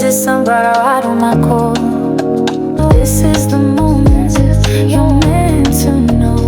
resistant, but I ride on my core. This is the moment you're meant to know.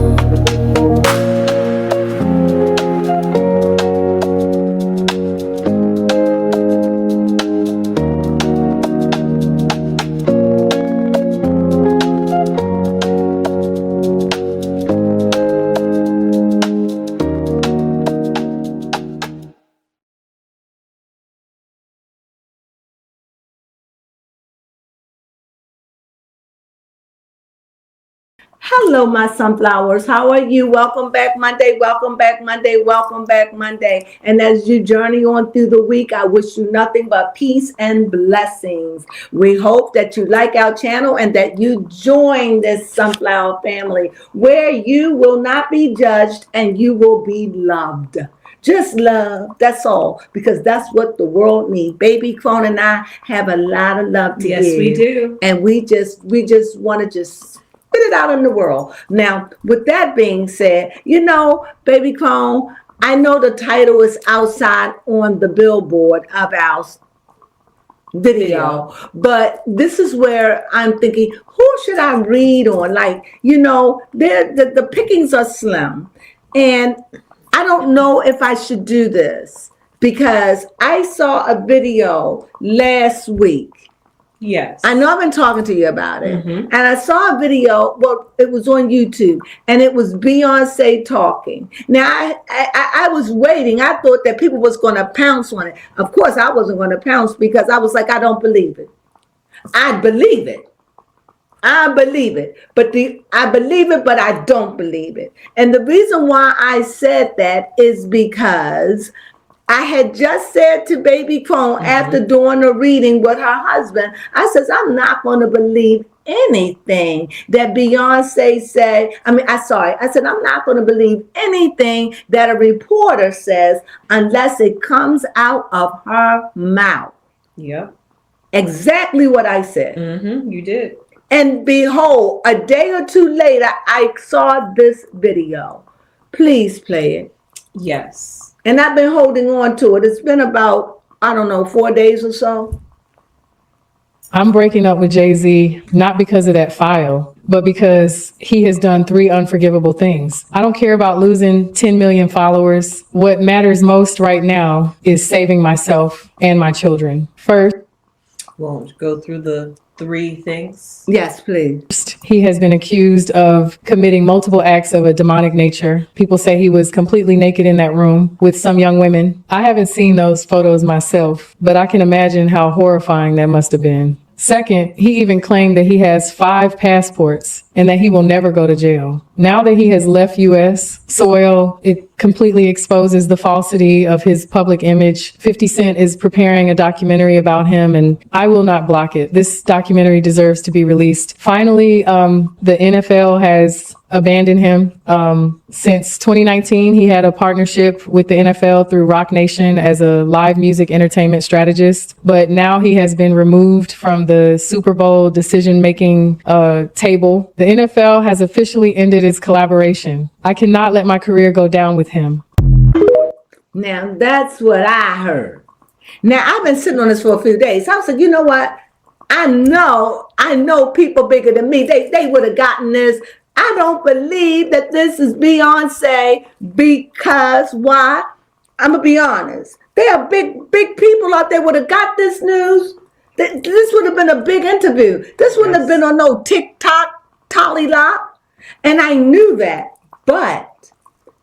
Hello, my sunflowers. How are you? Welcome back Monday. Welcome back Monday. Welcome back Monday. And as you journey on through the week, I wish you nothing but peace and blessings. We hope that you like our channel and that you join this sunflower family where you will not be judged and you will be loved. Just love, that's all, because that's what the world needs. Baby Crone and I have a lot of love to give. Yes, we do. And we just want to just put it out in the world. Now, with that being said, Baby Crone, I know the title is outside on the billboard of our video, but this is where I'm thinking, who should I read on? Like, the pickings are slim, and I don't know if I should do this because I saw a video last week. Yes. I know I've been talking to you about it. And I saw a video, well, it was on YouTube, and it was Beyonce talking. Now, I was waiting. I thought that people was going to pounce on it. Of course, I wasn't going to pounce because I was like, I don't believe it. I believe it. I believe it. I believe it, but I don't believe it. And the reason why I said that is because I had just said to Baby Crone after doing a reading with her husband, I says, I'm not going to believe anything that Beyonce said. I said, I'm not going to believe anything that a reporter says unless it comes out of her mouth. Yep. Exactly what I said. You did. And behold, a day or two later, I saw this video. Please play it. Yes. And I've been holding on to it. It's been about, 4 days or so. I'm breaking up with Jay-Z, not because of that file, but because he has done 3 unforgivable things. I don't care about losing 10 million followers. What matters most right now is saving myself and my children. First, Won't go through the 3 things? Yes, please. he has been accused of committing multiple acts of a demonic nature. People say he was completely naked in that room with some young women. I haven't seen those photos myself, but I can imagine how horrifying that must have been. Second, he even claimed that he has 5 passports and that he will never go to jail. Now that he has left U.S. soil, it completely exposes the falsity of his public image. 50 Cent is preparing a documentary about him, and I will not block it. This documentary deserves to be released. Finally, the NFL has abandoned him. Since 2019, he had a partnership with the NFL through Rock Nation as a live music entertainment strategist, but now he has been removed from the Super Bowl decision-making table. The NFL has officially ended its collaboration. I cannot let my career go down with him. Now, that's what I heard. Now, I've been sitting on this for a few days. I was like, you know what? I know people bigger than me. They would have gotten this. I don't believe that this is Beyonce because why? I'm going to be honest. There are big people out there would have got this news. This would have been a big interview. This wouldn't have been on no TikTok, Tollylop. And I knew that. But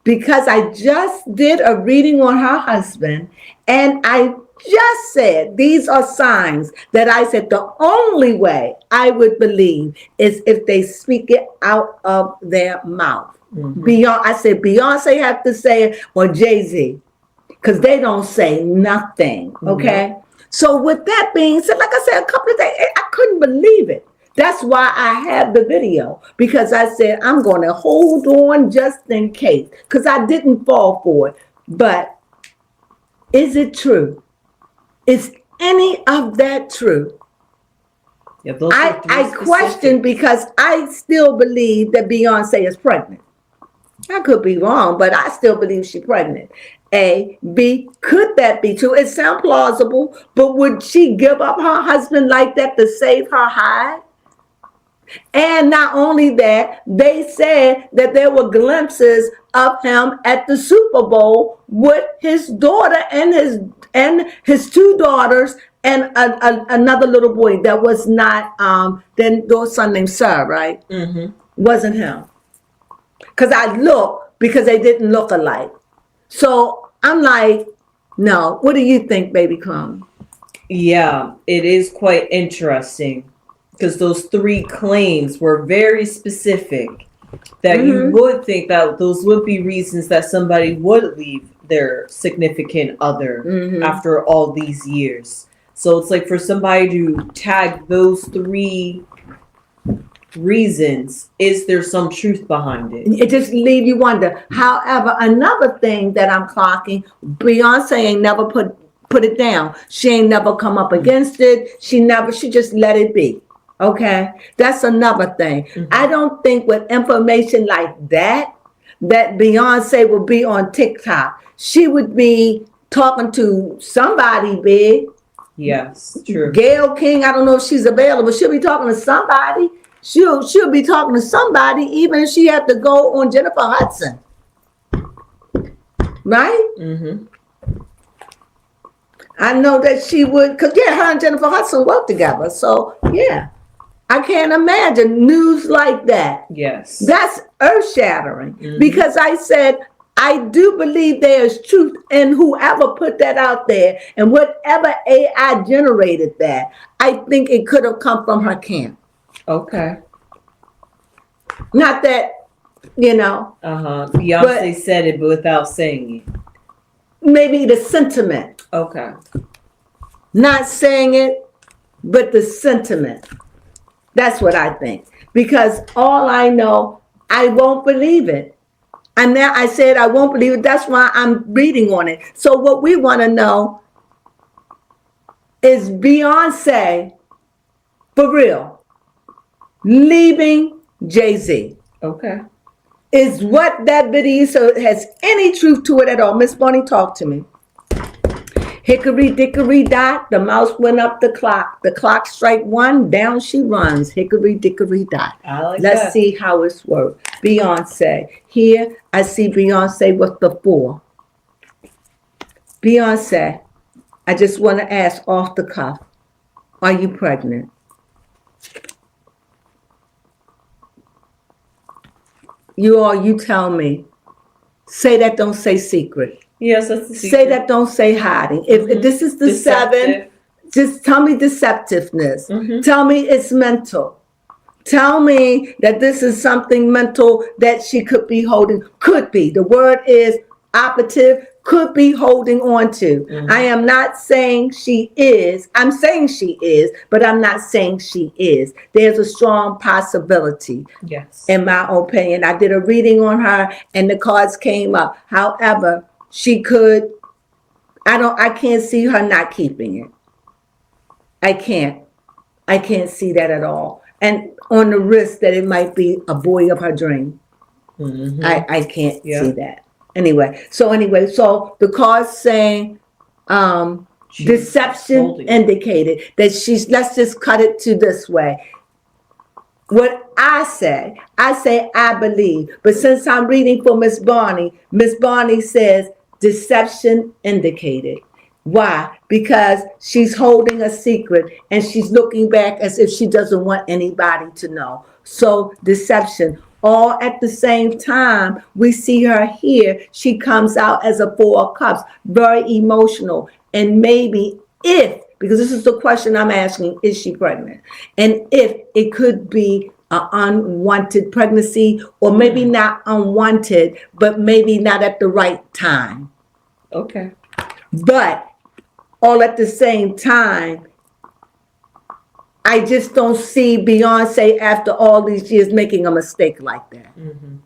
because I just did a reading on her husband, and I just said, these are signs that I said the only way I would believe is if they speak it out of their mouth. I said, Beyonce have to say it or Jay-Z, because they don't say nothing. Okay. So with that being said, like I said, a couple of days, I couldn't believe it. That's why I have the video, because I said, I'm going to hold on just in case, because I didn't fall for it. But is it true? Is any of that true? Yeah, I question because I still believe that Beyonce is pregnant. I could be wrong, but I still believe she's pregnant. A. B. Could that be true? It sounds plausible, but would she give up her husband like that to save her hide? And not only that, they said that there were glimpses of him at the Super Bowl with his daughter and his two daughters and another little boy that was not then their son named Sir, right? Mm-hmm. Wasn't him. Because I looked because they didn't look alike. So I'm like, no. What do you think, baby Crone? Yeah, it is quite interesting because those three claims were very specific that you would think that those would be reasons that somebody would leave their significant other after all these years. So it's like for somebody to tag those three reasons, is there some truth behind it? It just leave you wonder. However, another thing that I'm clocking, Beyonce ain't never put it down. She ain't never come up against it. She just let it be. Okay, that's another thing. I don't think with information like that Beyonce will be on TikTok. She would be talking to somebody big. Yes, true. Gail King, I don't know if she's available. She'll be talking to somebody. She'll be talking to somebody, even if she had to go on Jennifer Hudson. Right? Mm-hmm. I know that she would, because her and Jennifer Hudson work together. So yeah, I can't imagine news like that. Yes. That's earth-shattering because I said, I do believe there's truth in whoever put that out there and whatever AI generated that. I think it could have come from her camp. Okay. Not that, Beyonce said it, but without saying it. Maybe the sentiment. Okay. Not saying it, but the sentiment. That's what I think. Because all I know, I won't believe it. And now I said I won't believe it. That's why I'm reading on it. So what we want to know is Beyonce, for real, leaving Jay-Z. Okay. Is what that video has any truth to it at all? Miss Bonnie, talk to me. Hickory dickory dot, the mouse went up the clock. The clock strike one, down she runs. Hickory dickory dot. I like Let's that. see how it's worked. Beyonce. Here I see Beyonce with the 4. Beyonce, I just want to ask off the cuff, are you pregnant? You tell me. Say that, don't say secret. Yes, that's the secret. Say that, don't say hiding. If this is the Deceptive. 7, just tell me deceptiveness. Mm-hmm. Tell me it's mental. Tell me that this is something mental that she could be holding. Could be. The word is operative. Could be holding on to. Mm-hmm. I am not saying she is. I'm saying she is, but I'm not saying she is. There's a strong possibility. Yes. In my opinion. I did a reading on her and the cards came up. However, she could, I can't see her not keeping it. I can't see that at all. And on the risk that it might be a boy of her dream. Mm-hmm. I can't see that. Anyway, so the cards saying deception indicated that let's just cut it to this way. What I say I believe. But since I'm reading for Miss Barney says deception indicated. Why? Because she's holding a secret and she's looking back as if she doesn't want anybody to know. So deception. All at the same time, we see her here. She comes out as a 4 of Cups, very emotional. And maybe because this is the question I'm asking, is she pregnant? And if it could be an unwanted pregnancy, or maybe not unwanted, but maybe not at the right time. Okay. But all at the same time, I just don't see Beyonce after all these years making a mistake like that. Mm-hmm.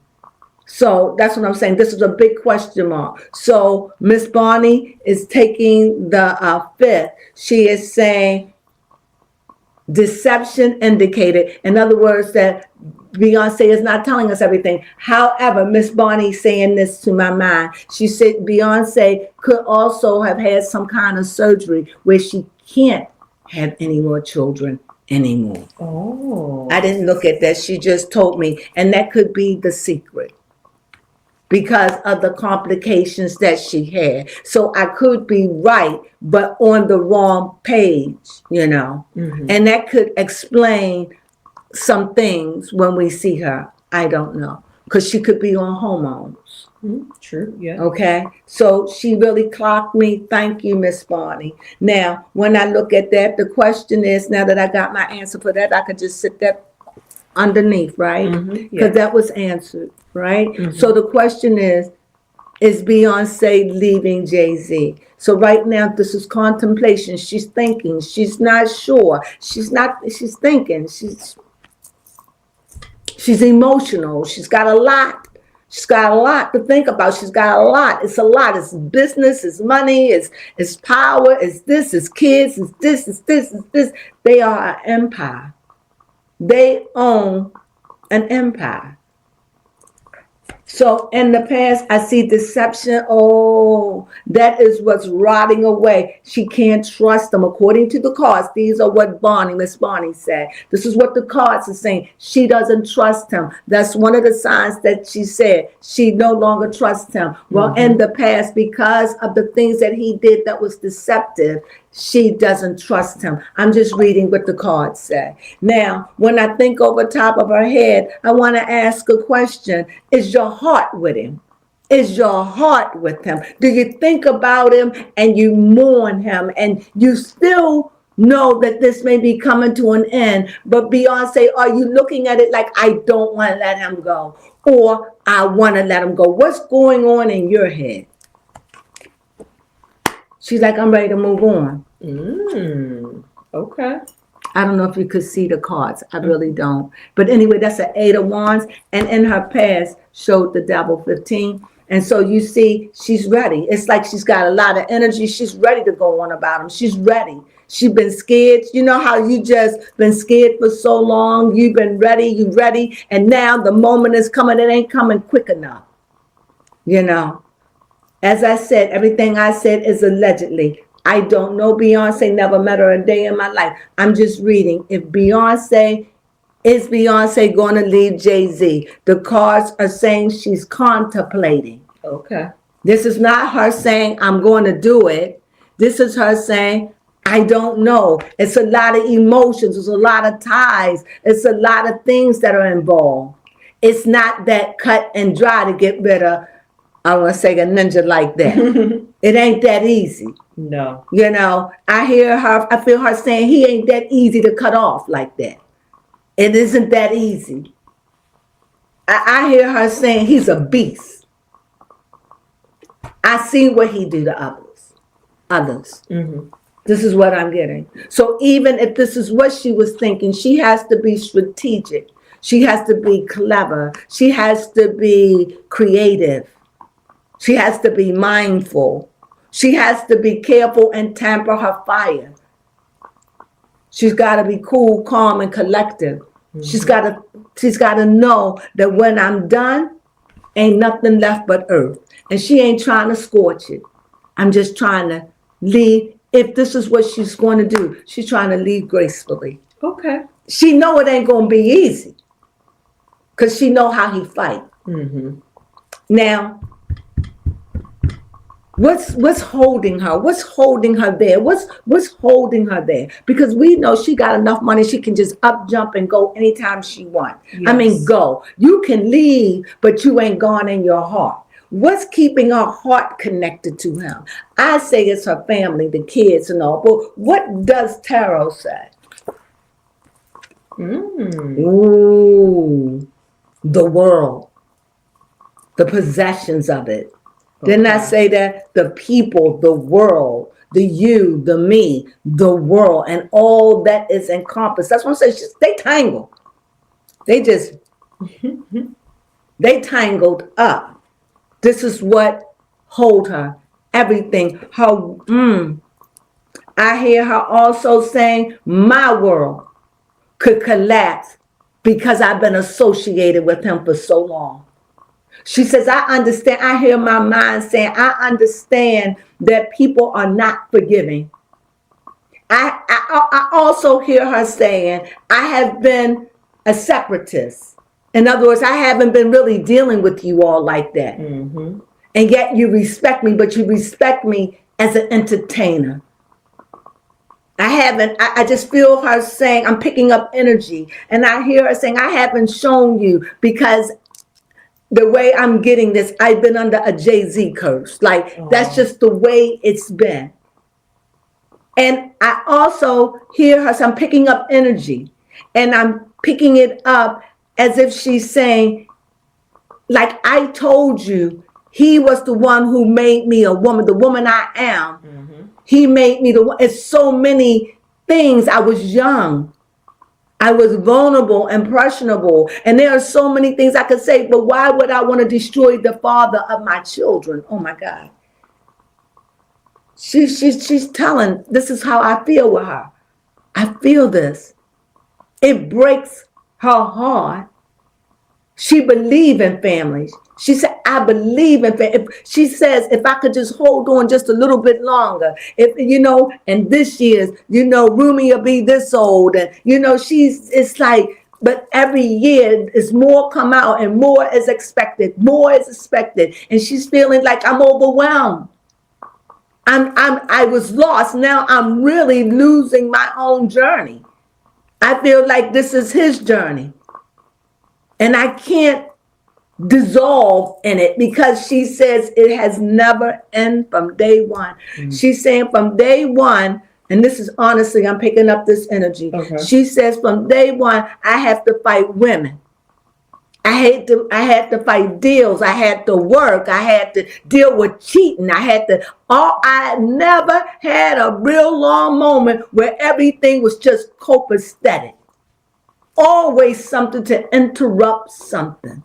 So that's what I'm saying. This is a big question mark. So Miss Barney is taking the 5th. She is saying deception indicated. In other words, that Beyonce is not telling us everything. However, Miss Bonnie saying this to my mind. She said Beyonce could also have had some kind of surgery where she can't have any more children anymore. Oh. I didn't look at that. She just told me. And that could be the secret because of the complications that she had. So I could be right, but on the wrong page, you know. Mm-hmm. And that could explain some things when we see her. I don't know. Because she could be on hormones. True, yeah. Okay, so she really clocked me. Thank you, Miss Barney. Now, when I look at that, the question is, now that I got my answer for that, I could just sit that underneath, right? Because that was answered, right? So the question is Beyonce leaving Jay-Z? So right now, this is contemplation. She's thinking. She's not sure. She's thinking. She's emotional. She's got a lot. She's got a lot to think about. She's got a lot. It's a lot. It's business, it's money, it's power, it's this, it's kids, it's this, it's this, it's this. They are an empire. They own an empire. So in the past, I see deception. Oh, that is what's rotting away. She can't trust them. According to the cards, these are what Miss Barney said. This is what the cards are saying. She doesn't trust him. That's one of the signs that she said. She no longer trusts him. Well, in the past, because of the things that he did that was deceptive, she doesn't trust him. I'm just reading what the cards say. Now, when I think over top of her head, I want to ask a question. Is your heart with him? Is your heart with him? Do you think about him and you mourn him and you still know that this may be coming to an end? But Beyonce, are you looking at it like, I don't want to let him go, or I want to let him go? What's going on in your head? She's like, I'm ready to move on. Okay. I don't know if you could see the cards. I really don't. But anyway, that's an 8 of Wands. And in her past showed the Devil 15. And so you see, she's ready. It's like she's got a lot of energy. She's ready to go on about him. She's ready. She's been scared. You know how you just been scared for so long? You've been ready. You ready. And now the moment is coming. It ain't coming quick enough. You know. As I said, everything I said is allegedly. I don't know Beyonce, never met her a day in my life. I'm just reading. Is Beyonce going to leave Jay-Z? The cards are saying she's contemplating. Okay. This is not her saying, I'm going to do it. This is her saying, I don't know. It's a lot of emotions. It's a lot of ties. It's a lot of things that are involved. It's not that cut and dry to get rid of, I want to say, a ninja like that. It ain't that easy. No. You know, I feel her saying he ain't that easy to cut off like that. It isn't that easy. I hear her saying he's a beast. I see what he do to others. This is what I'm getting. So even if this is what she was thinking, she has to be strategic. She has to be clever. She has to be creative. She has to be mindful. She has to be careful and temper her fire. She's got to be cool, calm, and collective. She's got to know that when I'm done, ain't nothing left but earth. And she ain't trying to scorch it. I'm just trying to leave. If this is what she's going to do, she's trying to leave gracefully. Okay. She know it ain't going to be easy because she know how he fight. Now, what's holding her? What's holding her there? What's holding her there? Because we know she got enough money. She can just up, jump, and go anytime she wants. Yes. I mean, go. You can leave, but you ain't gone in your heart. What's keeping her heart connected to him? I say it's her family, the kids and all. But what does tarot say? Ooh, the world, the possessions of it. Didn't I say that? The people, the world, the you, the me, the world, and all that is encompassed. That's what I'm saying. They tangled. They just, they tangled up. This is what hold her. Everything. Her, I hear her also saying, my world could collapse because I've been associated with him for so long. She says, I understand. I hear my mind saying, I understand that people are not forgiving. I also hear her saying, I have been a separatist. In other words, I haven't been really dealing with you all like that. Mm-hmm. And yet you respect me, but you respect me as an entertainer. I just feel her saying, I'm picking up energy. And I hear her saying, I haven't shown you because the way I'm getting this, I've been under a Jay-Z curse. Like, that's just the way it's been. And I also hear her, so I'm picking up energy. And I'm picking it up as if she's saying, like I told you, he was the one who made me a woman, the woman I am. Mm-hmm. He made me the one. It's so many things. I was young. I was vulnerable, impressionable. And there are so many things I could say, but why would I want to destroy the father of my children? Oh my God. She's telling, this is how I feel with her. I feel this. It breaks her heart. She believes in families. She said, I believe in family. She says, if I could just hold on just a little bit longer, if, and this year's, Rumi will be this old. And, it's like, but every year is more come out and more is expected. More is expected. And she's feeling like I'm overwhelmed. I was lost. Now I'm really losing my own journey. I feel like this is his journey. And I can't dissolve in it because she says it has never ended from day one. Mm-hmm. She's saying from day one, and this is honestly, I'm picking up this energy. Okay. She says from day one, I have to fight women. I had to fight deals. I had to work. I had to deal with cheating. I never had a real long moment where everything was just copacetic. Always something to interrupt something.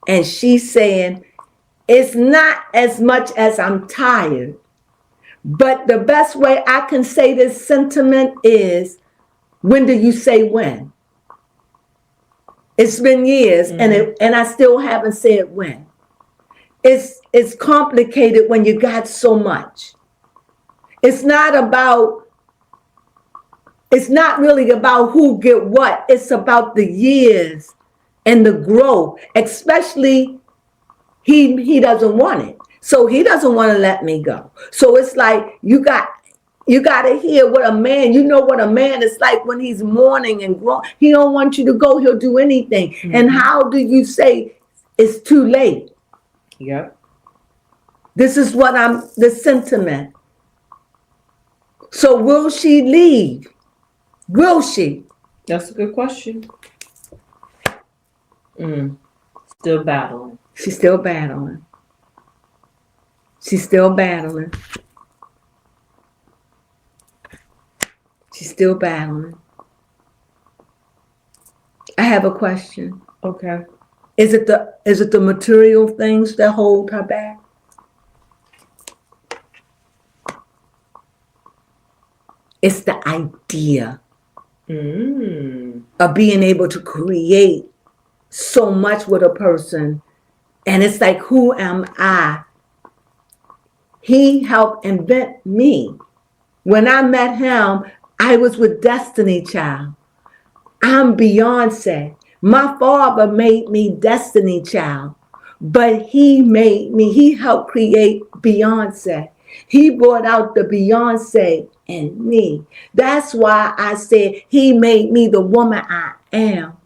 And she's saying, it's not as much as I'm tired. But the best way I can say this sentiment is, when do you say when? It's been years, mm-hmm. and I still haven't said when. It's complicated when you got so much. It's not really about who get what. It's about the years and the growth. Especially, he doesn't want it. So he doesn't want to let me go. So it's like you got to hear what a man, what a man is like when he's mourning and grown. He don't want you to go. He'll do anything. Mm-hmm. And how do you say it's too late? Yep. This is the sentiment. So will she leave? Will she? That's a good question. Still battling. She's still battling. She's still battling. She's still battling. I have a question. Okay. Is it the material things that hold her back? It's the idea of being able to create so much with a person. And it's like, who am I? He helped invent me. When I met him, I was with Destiny Child. I'm Beyonce. My father made me Destiny Child, but he helped create Beyonce. He brought out the Beyonce in me. That's why I said he made me the woman I am.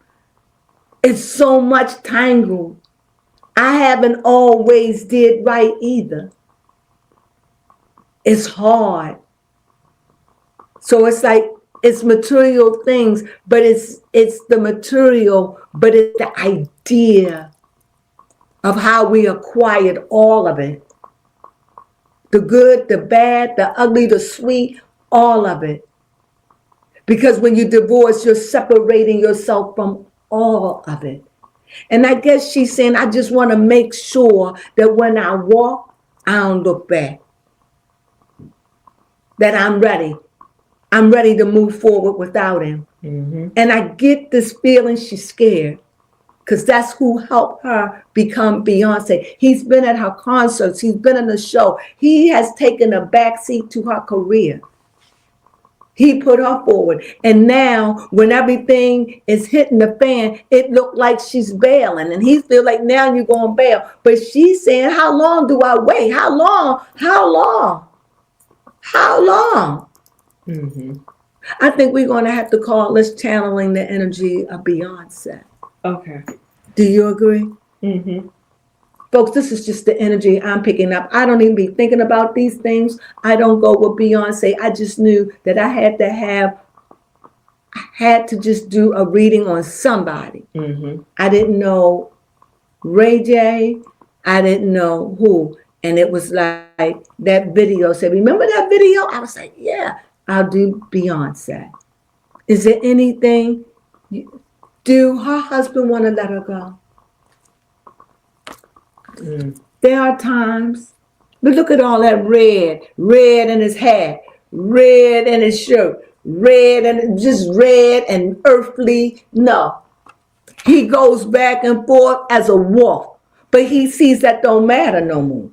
It's so much tangled. I haven't always did right either. It's hard. So it's like, it's material things, but it's the material, but it's the idea of how we acquired all of it. The good, the bad, the ugly, the sweet, all of it. Because when you divorce, you're separating yourself from all of it. And I guess she's saying, I just want to make sure that when I walk, I don't look back. That I'm ready. I'm ready to move forward without him. Mm-hmm. And I get this feeling she's scared because that's who helped her become Beyonce. He's been at her concerts. He's been in the show. He has taken a backseat to her career. He put her forward. And now when everything is hitting the fan, it looked like she's bailing. And he feel like now you're going to bail. But she's saying, how long do I wait? How long? How long? How long? Mm-hmm. I think we're going to have to call this channeling the energy of Beyonce. Okay. Do you agree? Mm-hmm. Folks, this is just the energy I'm picking up. I don't even be thinking about these things. I don't go with Beyonce. I just knew that I had to just do a reading on somebody. Mm-hmm. I didn't know Ray J. I didn't know who. And it was like that video said, remember that video? I was like, yeah, I'll do Beyonce. Is there anything? Do her husband want to let her go? Mm. There are times, but look at all that red in his hair, red in his shirt, red and just red and earthly. No, he goes back and forth as a wolf, but he sees that don't matter no more.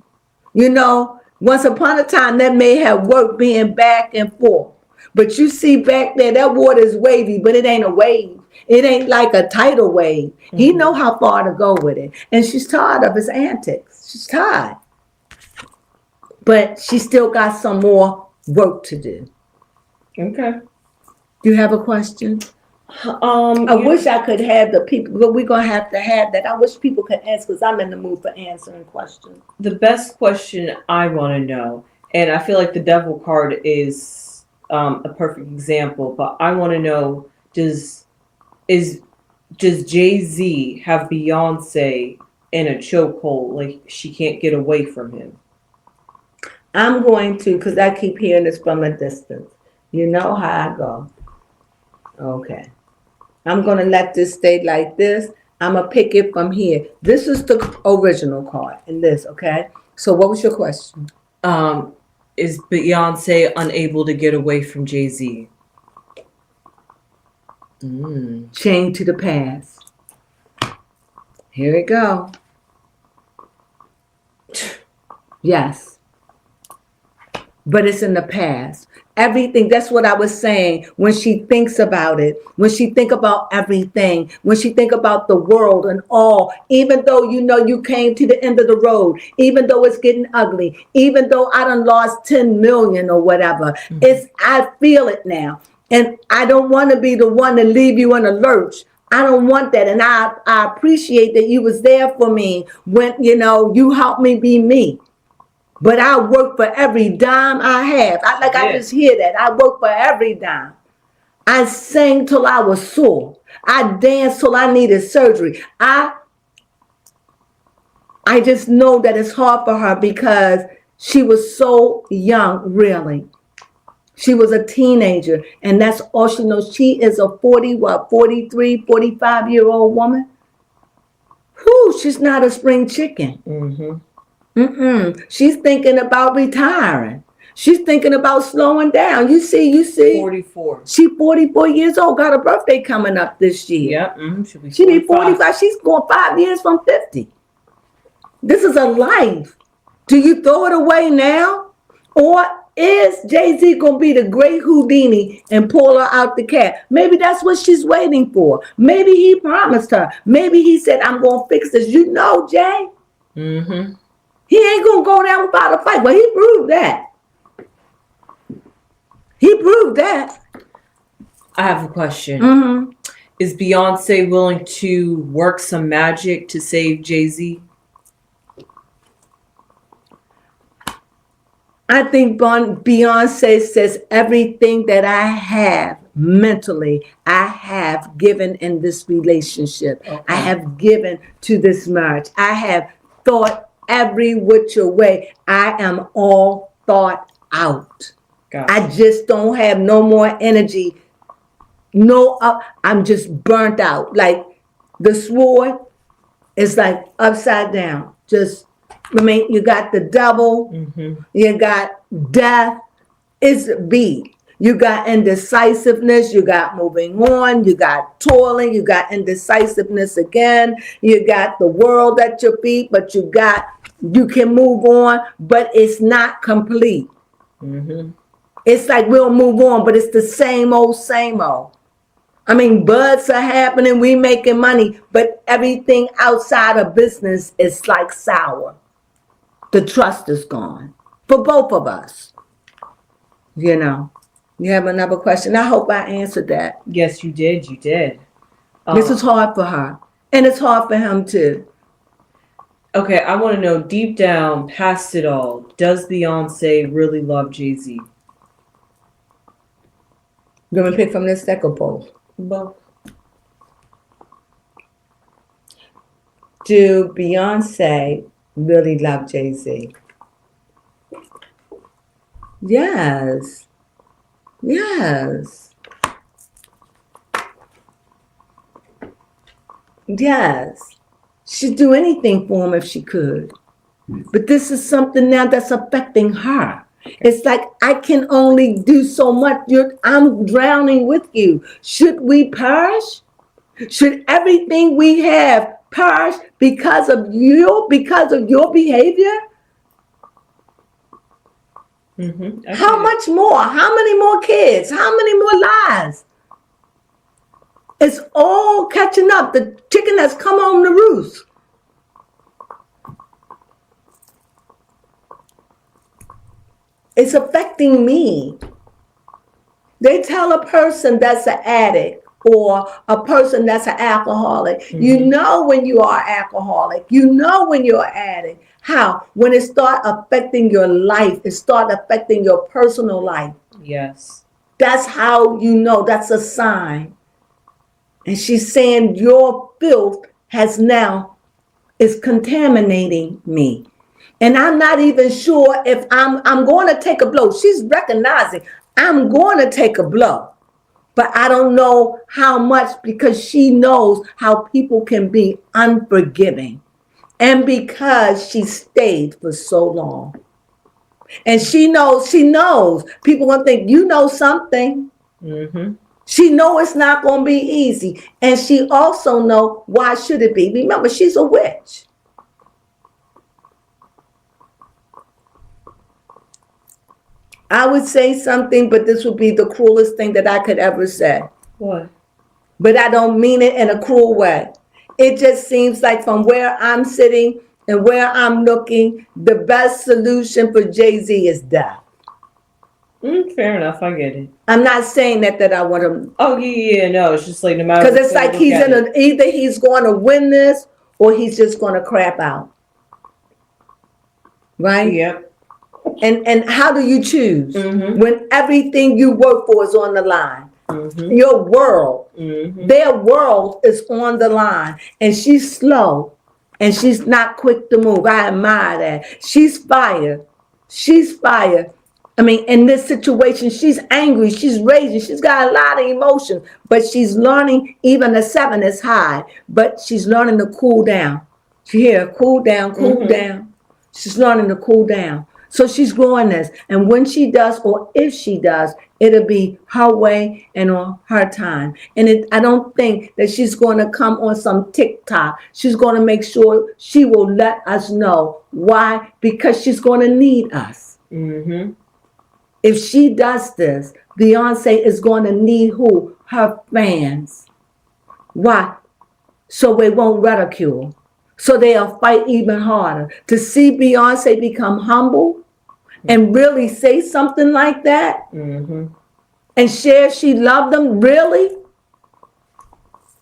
You know, once upon a time that may have worked being back and forth, but you see back there, that water is wavy, but it ain't a wave. It ain't like a tidal wave. Mm-hmm. He know how far to go with it. And she's tired of his antics. She's tired. But she still got some more work to do. Okay. Do you have a question? I wish I could have the people, but we're going to have that. I wish people could answer because I'm in the mood for answering questions. The best question I want to know, and I feel like the devil card is a perfect example, but I want to know, does Jay-Z have Beyonce in a chokehold, like she can't get away from him? I'm going to, because I keep hearing this from a distance. You know how I go. Okay. I'm going to let this stay like this. I'm going to pick it from here. This is the original card in this, okay? So what was your question? Is Beyonce unable to get away from Jay-Z? Chained to the past. Here we go. Yes. But it's in the past. Everything, that's what I was saying. When she thinks about it, when she think about everything, when she think about the world and all, even though you know you came to the end of the road, even though it's getting ugly, even though I done lost 10 million or whatever, I feel it now. And I don't want to be the one to leave you in a lurch. I don't want that. And I appreciate that you was there for me when, you know, you helped me be me. But I work for every dime I have. I just hear that. I work for every dime. I sang till I was sore. I danced till I needed surgery. I just know that it's hard for her because she was so young, really. She was a teenager, and that's all she knows. She is a 43, 45-year-old woman. Whew, she's not a spring chicken. Mm-hmm. She's thinking about retiring. She's thinking about slowing down. You see. 44. She 44 years old. Got a birthday coming up this year. Yep. She'll be 45. She's going 5 years from 50. This is a life. Do you throw it away now? Or is Jay-Z going to be the great Houdini and pull her out the cat? Maybe that's what she's waiting for. Maybe he promised her. Maybe he said, I'm going to fix this. You know, Jay. Mm-hmm. He ain't going to go down without a fight. Well, he proved that. I have a question. Mm-hmm. Is Beyonce willing to work some magic to save Jay-Z? I think Beyonce says everything that I have mentally, I have given in this relationship. Okay. I have given to this marriage. I have thought every which way. I am all thought out. Gotcha. I just don't have no more energy. I'm just burnt out. Like the sword is like upside down. You got the devil, you got death. It's beat. You got indecisiveness. You got moving on. You got toiling. You got indecisiveness again. You got the world at your feet, but you can move on, but it's not complete. Mm-hmm. It's like we'll move on, but it's the same old, same old. I mean, buds are happening. We making money, but everything outside of business is like sour. The trust is gone for both of us. You know, you have another question. I hope I answered that. Yes, you did. You did. This is hard for her, and it's hard for him too. Okay, I want to know deep down, past it all, does Beyonce really love Jay-Z? You want to pick from this second poll? Both. Do Beyonce really love Jay-Z? Yes. Yes. Yes. She'd do anything for him if she could. But this is something now that's affecting her. It's like, I can only do so much. I'm drowning with you. Should we perish? Should everything we have perish because of your behavior? Mm-hmm. How much more? How many more kids? How many more lives? It's all catching up. The chicken has come home to roost. It's affecting me. They tell a person that's an addict or a person that's an alcoholic. Mm-hmm. You know when you are alcoholic. You know when you're an addict. How? When it start affecting your life, it start affecting your personal life. Yes. That's how you know. That's a sign. And she's saying your filth is contaminating me. And I'm not even sure if I'm going to take a blow. She's recognizing I'm going to take a blow. But I don't know how much, because she knows how people can be unforgiving. And because she stayed for so long. And she knows people going to think, you know something. Mm-hmm. She knows it's not going to be easy. And she also knows, why should it be? Remember, she's a witch. I would say something, but this would be the cruelest thing that I could ever say. What? But I don't mean it in a cruel way. It just seems like from where I'm sitting and where I'm looking, the best solution for Jay-Z is death. Fair enough, I get it. I'm not saying that I want him. Oh yeah, no, it's just like no matter. Because it's like either he's going to win this or he's just going to crap out. Right? Yep. And how do you choose when everything you work for is on the line? Mm-hmm. Your world, their world is on the line, and she's slow and she's not quick to move. I admire that. She's fire. I mean, in this situation, she's angry, she's raging, she's got a lot of emotion, but she's learning. Even the 7 is high, but she's learning to cool down. She hear cool down. She's learning to cool down. So she's growing this. And when she does, or if she does, it'll be her way and on her time. And I don't think that she's going to come on some TikTok. She's going to make sure she will let us know. Why? Because she's going to need us. Mm-hmm. If she does this, Beyonce is going to need who? Her fans. Why? So they won't ridicule. So they'll fight even harder. To see Beyonce become humble and really say something like that and share she loved them, really?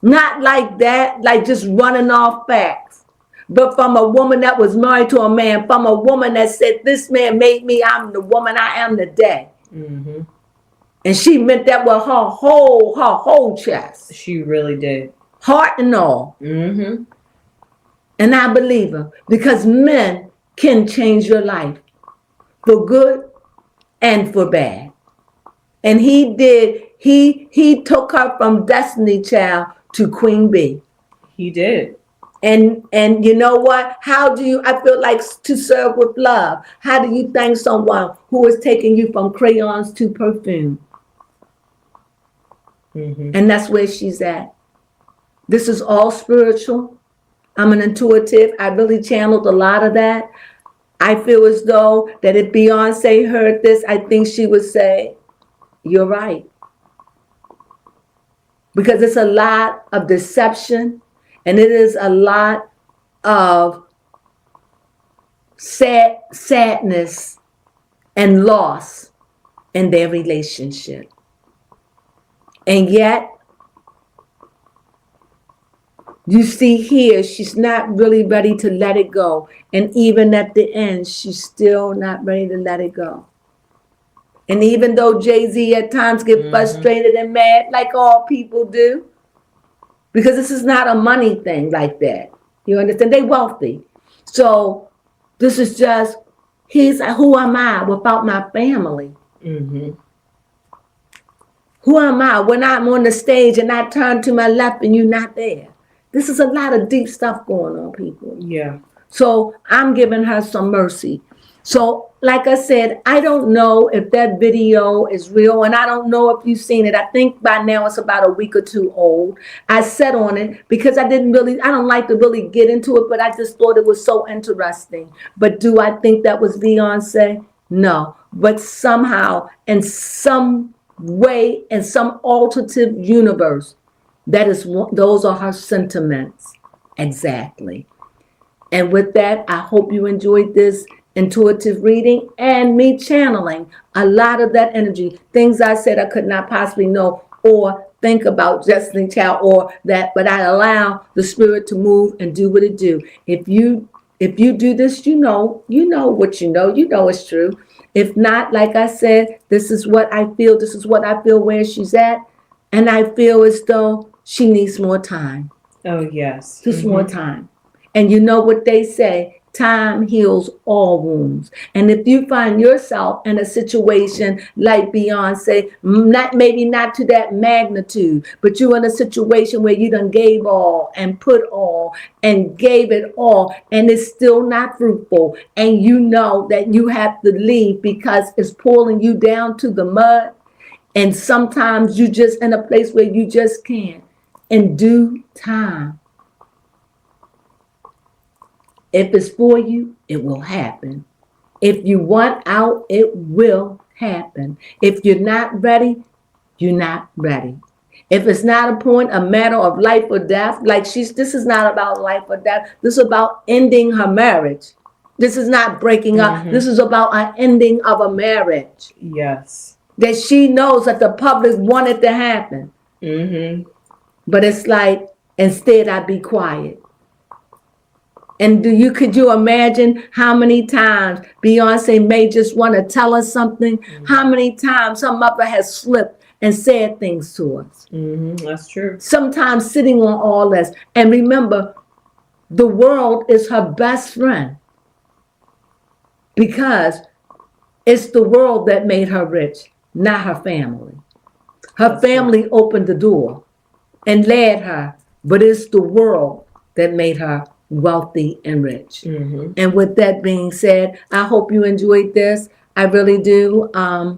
Not like that, like just running off facts. But from a woman that was married to a man, from a woman that said, this man made me, I'm the woman I am today. Mm-hmm. And she meant that with her whole chest. She really did. Heart and all. Mm-hmm. And I believe her, because men can change your life for good and for bad. And he did. He took her from Destiny Child to Queen Bee. He did. And you know what? I feel like to serve with love. How do you thank someone who is taking you from crayons to perfume? And that's where she's at. This is all spiritual. I'm an intuitive. I really channeled a lot of that. I feel as though that if Beyonce heard this, I think she would say, you're right. Because it's a lot of deception and it is a lot of sadness and loss in their relationship. And yet, you see here, she's not really ready to let it go. And even at the end, she's still not ready to let it go. And even though Jay-Z at times get frustrated and mad, like all people do, because this is not a money thing like that. You understand? They wealthy. So this is just, he's like, who am I without my family? Who am I when I'm on the stage and I turn to my left and you're not there? This is a lot of deep stuff going on, people. Yeah. So I'm giving her some mercy. So, like I said, I don't know if that video is real, and I don't know if you've seen it. I think by now it's about a week or two old. I sat on it because I don't like to really get into it, but I just thought it was so interesting. But do I think that was Beyonce? No. But somehow, in some way, in some alternative universe, those are her sentiments. Exactly. And with that, I hope you enjoyed this intuitive reading and me channeling a lot of that energy. Things I said I could not possibly know or think about Destiny Child or that, but I allow the spirit to move and do what it do. If you do this, you know what you know it's true. If not, like I said, this is what I feel where she's at. And I feel as though she needs more time. Oh, yes. Just more time. And you know what they say, time heals all wounds. And if you find yourself in a situation like Beyonce, maybe not to that magnitude, but you're in a situation where you done gave all and put all and gave it all, and it's still not fruitful, and you know that you have to leave because it's pulling you down to the mud, and sometimes you just in a place where you just can't. In due time, if it's for you, it will happen. If you want out, it will happen. If you're not ready, you're not ready. If it's not a matter of life or death, this is not about life or death. This is about ending her marriage. This is not breaking up. This is about an ending of a marriage. Yes. That she knows that the public wanted to happen. But it's like, instead I be quiet. And could you imagine how many times Beyonce may just want to tell us something? How many times her mother has slipped and said things to us? That's true. Sometimes sitting on all this. And remember, the world is her best friend. Because it's the world that made her rich, not her family. Her family opened the door and led her, but it's the world that made her wealthy and rich. And with that being said, I hope you enjoyed this. I really do. I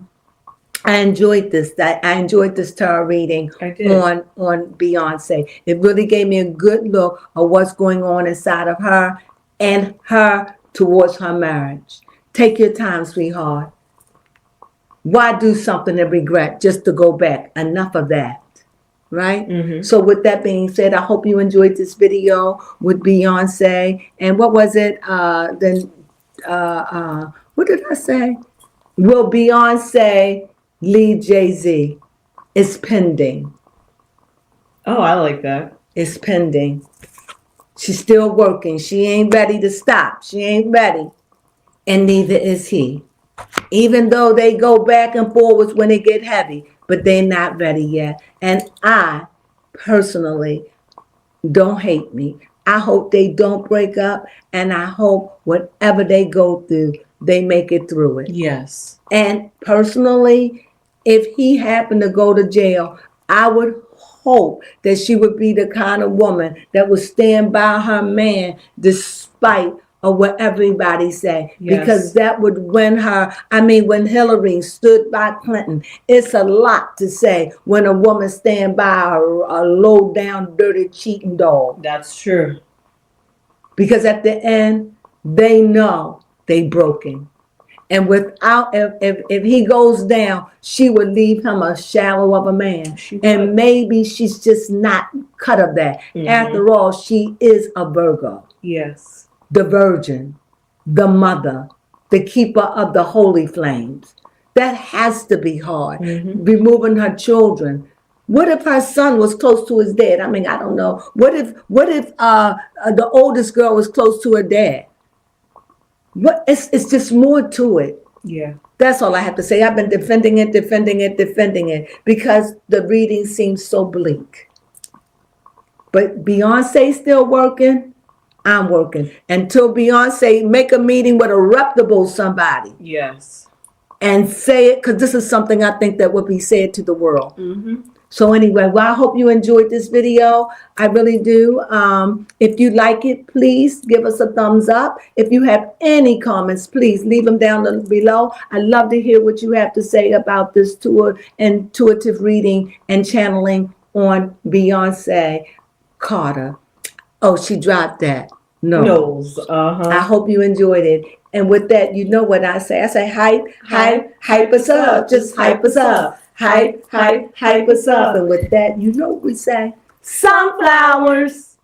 enjoyed this. I enjoyed this tarot reading on Beyonce. It really gave me a good look of what's going on inside of her and her towards her marriage. Take your time, sweetheart. Why do something and regret just to go back? Enough of that. Right? So with that being said, I hope you enjoyed this video with Beyonce. And what was it? What did I say? Will Beyonce lead Jay-Z? It's pending. Oh, I like that. It's pending. She's still working. She ain't ready to stop. She ain't ready. And neither is he. Even though they go back and forwards when it get heavy, but they're not ready yet. And I personally, don't hate me. I hope they don't break up, and I hope whatever they go through, they make it through it. Yes. And personally, if he happened to go to jail, I would hope that she would be the kind of woman that would stand by her man despite of what everybody say, Yes. because that would win her. I mean, when Hillary stood by Clinton, it's a lot to say when a woman stand by a low down, dirty, cheating dog. That's true. Because at the end, they know they broken. And without, if he goes down, she would leave him a shallow of a man. And maybe she's just not cut of that. After all, she is a Virgo. Yes. The virgin, the mother, the keeper of the holy flames. That has to be hard. Removing her children. What if her son was close to his dad? I mean, I don't know. What if the oldest girl was close to her dad? What? It's just more to it. Yeah. That's all I have to say. I've been defending it because the reading seems so bleak. But Beyonce's still working. I'm working until Beyonce make a meeting with a reputable somebody. Yes. And say it, because this is something I think that would be said to the world. So anyway, well, I hope you enjoyed this video. I really do. If you like it, please give us a thumbs up. If you have any comments, please leave them down below. I'd love to hear what you have to say about this intuitive reading and channeling on Beyonce Carter. Oh, she dropped that. Nose. I hope you enjoyed it. And with that, you know what I say. I say hype us up. Just hype us up. Hype us up. And with that, you know what we say. Sunflowers.